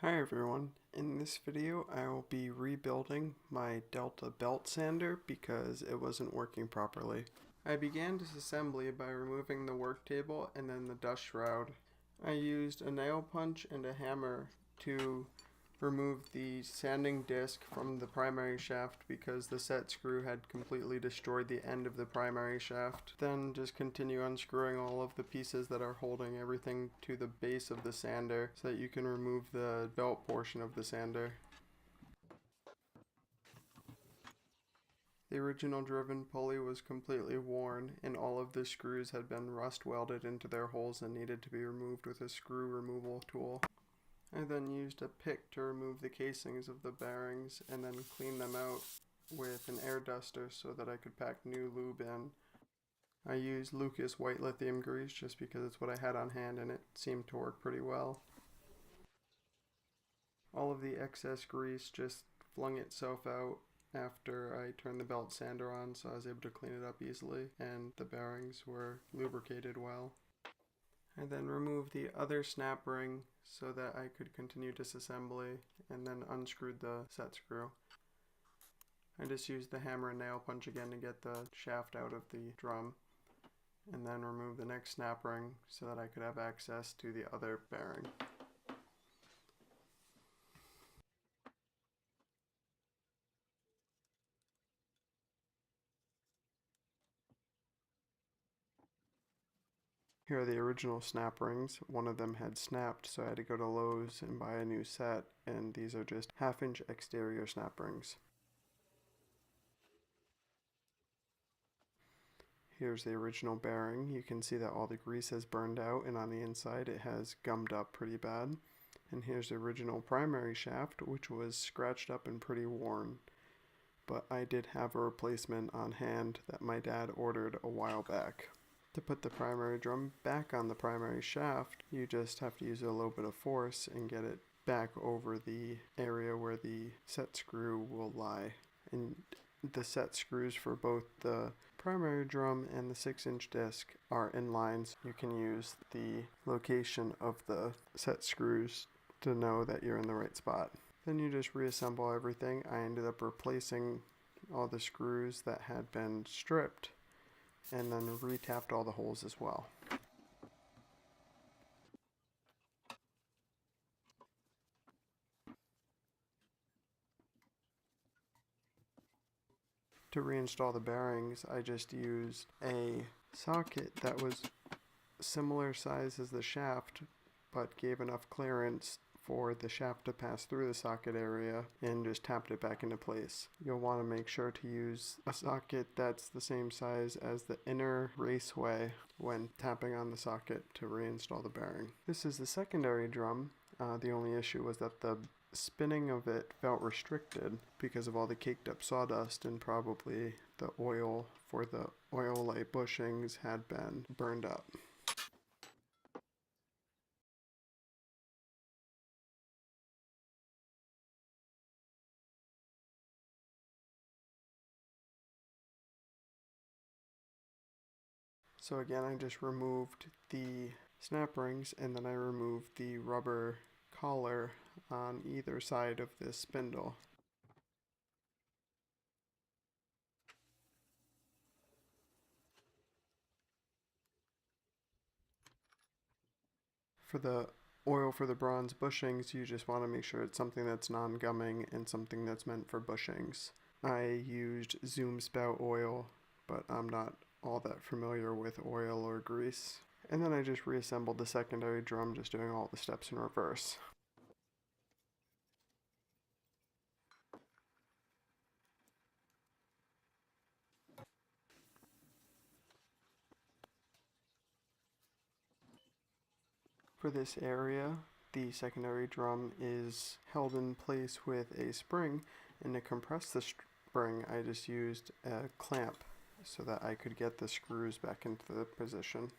Hi everyone, in this video I will be rebuilding my Delta belt sander because it wasn't working properly. I began disassembly by removing the work table and then the dust shroud. I used a nail punch and a hammer to remove the sanding disc from the primary shaft because the set screw had completely destroyed the end of the primary shaft. Then just continue unscrewing all of the pieces that are holding everything to the base of the sander so that you can remove the belt portion of the sander. The original driven pulley was completely worn and all of the screws had been rust welded into their holes and needed to be removed with a screw removal tool. I then used a pick to remove the casings of the bearings and then clean them out with an air duster so that I could pack new lube in. I used Lucas white lithium grease just because it's what I had on hand and it seemed to work pretty well. All of the excess grease just flung itself out after I turned the belt sander on, so I was able to clean it up easily and the bearings were lubricated well. I then removed the other snap ring so that I could continue disassembly and then unscrewed the set screw. I just used the hammer and nail punch again to get the shaft out of the drum and then remove the next snap ring so that I could have access to the other bearing. Here are the original snap rings. One of them had snapped, so I had to go to Lowe's and buy a new set, and these are just 1/2 inch exterior snap rings. Here's the original bearing. You can see that all the grease has burned out, and on the inside it has gummed up pretty bad. And here's the original primary shaft, which was scratched up and pretty worn. But I did have a replacement on hand that my dad ordered a while back. To put the primary drum back on the primary shaft, you just have to use a little bit of force and get it back over the area where the set screw will lie. And the set screws for both the primary drum and the 6-inch disc are in line, so you can use the location of the set screws to know that you're in the right spot. Then you just reassemble everything. I ended up replacing all the screws that had been stripped and then re-tapped all the holes as well. To reinstall the bearings, I just used a socket that was similar size as the shaft but gave enough clearance for the shaft to pass through the socket area and just tapped it back into place. You'll want to make sure to use a socket that's the same size as the inner raceway when tapping on the socket to reinstall the bearing. This is the secondary drum. The only issue was that the spinning of it felt restricted because of all the caked up sawdust and probably the oil for the oil light bushings had been burned up. So again, I just removed the snap rings and then I removed the rubber collar on either side of this spindle. For the oil for the bronze bushings, you just want to make sure it's something that's non-gumming and something that's meant for bushings. I used Zoom spout oil, but I'm not all that familiar with oil or grease. And then I just reassembled the secondary drum, just doing all the steps in reverse. For this area, the secondary drum is held in place with a spring, and to compress the spring I just used a clamp so that I could get the screws back into the position.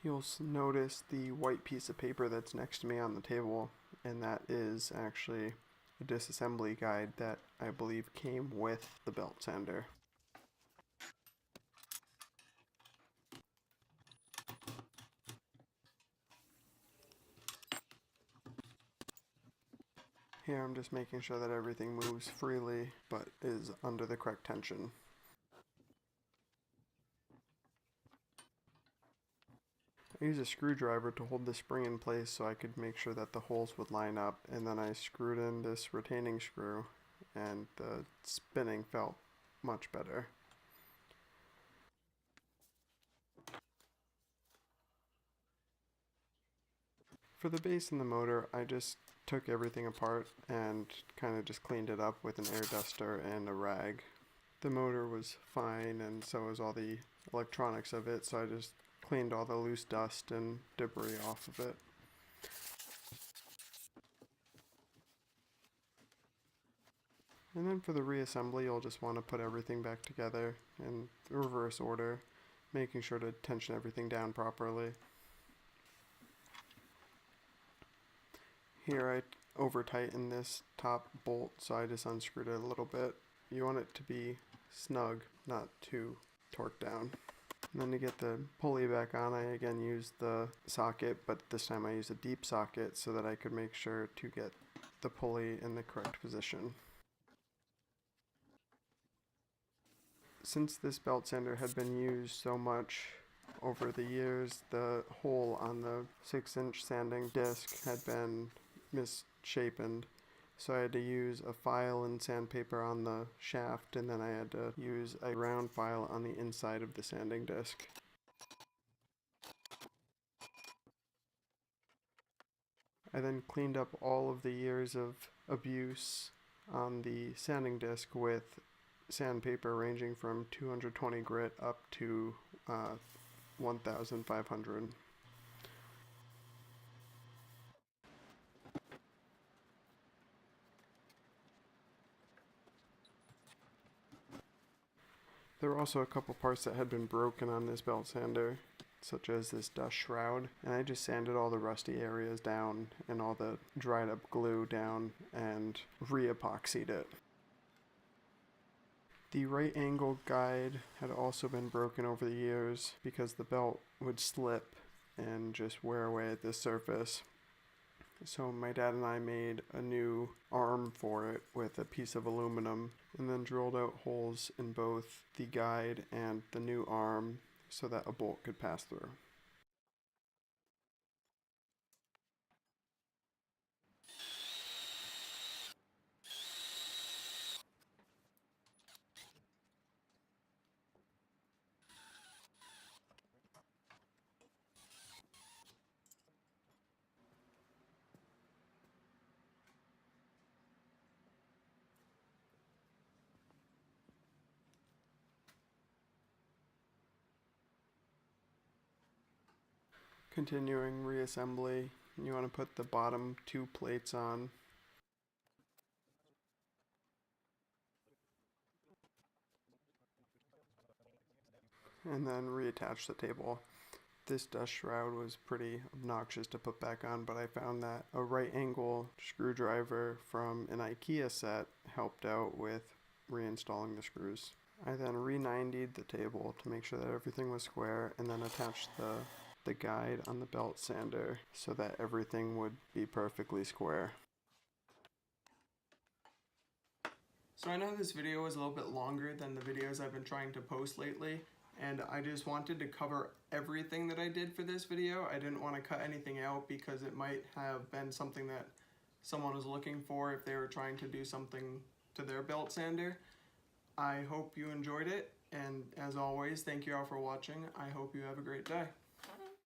You'll notice the white piece of paper that's next to me on the table, and that is actually a disassembly guide that I believe came with the belt sander. Here I'm just making sure that everything moves freely but is under the correct tension. I use a screwdriver to hold the spring in place so I could make sure that the holes would line up, and then I screwed in this retaining screw and the spinning felt much better. For the base and the motor, I just took everything apart and kind of just cleaned it up with an air duster and a rag. The motor was fine, and so was all the electronics of it, so I just cleaned all the loose dust and debris off of it. And then for the reassembly, you'll just want to put everything back together in reverse order, making sure to tension everything down properly. Here I over tightened this top bolt, so I just unscrewed it a little bit. You want it to be snug, not too torqued down. And then to get the pulley back on, I again used the socket, but this time I used a deep socket so that I could make sure to get the pulley in the correct position. Since this belt sander had been used so much over the years, the hole on the 6-inch sanding disc had been misshapen, so I had to use a file and sandpaper on the shaft, and then I had to use a round file on the inside of the sanding disc. I then cleaned up all of the years of abuse on the sanding disc with sandpaper ranging from 220 grit up to 1500. There were also a couple parts that had been broken on this belt sander, such as this dust shroud, and I just sanded all the rusty areas down and all the dried up glue down and re-epoxied it. The right angle guide had also been broken over the years because the belt would slip and just wear away at the surface. So my dad and I made a new arm for it with a piece of aluminum and then drilled out holes in both the guide and the new arm so that a bolt could pass through. Continuing reassembly, you want to put the bottom 2 plates on. And then reattach the table. This dust shroud was pretty obnoxious to put back on, but I found that a right angle screwdriver from an IKEA set helped out with reinstalling the screws. I then re-90'd the table to make sure that everything was square, and then attached the guide on the belt sander so that everything would be perfectly square. So I know this video was a little bit longer than the videos I've been trying to post lately, and I just wanted to cover everything that I did for this video. I didn't want to cut anything out because it might have been something that someone was looking for if they were trying to do something to their belt sander. I hope you enjoyed it, and as always, thank you all for watching. I hope you have a great day.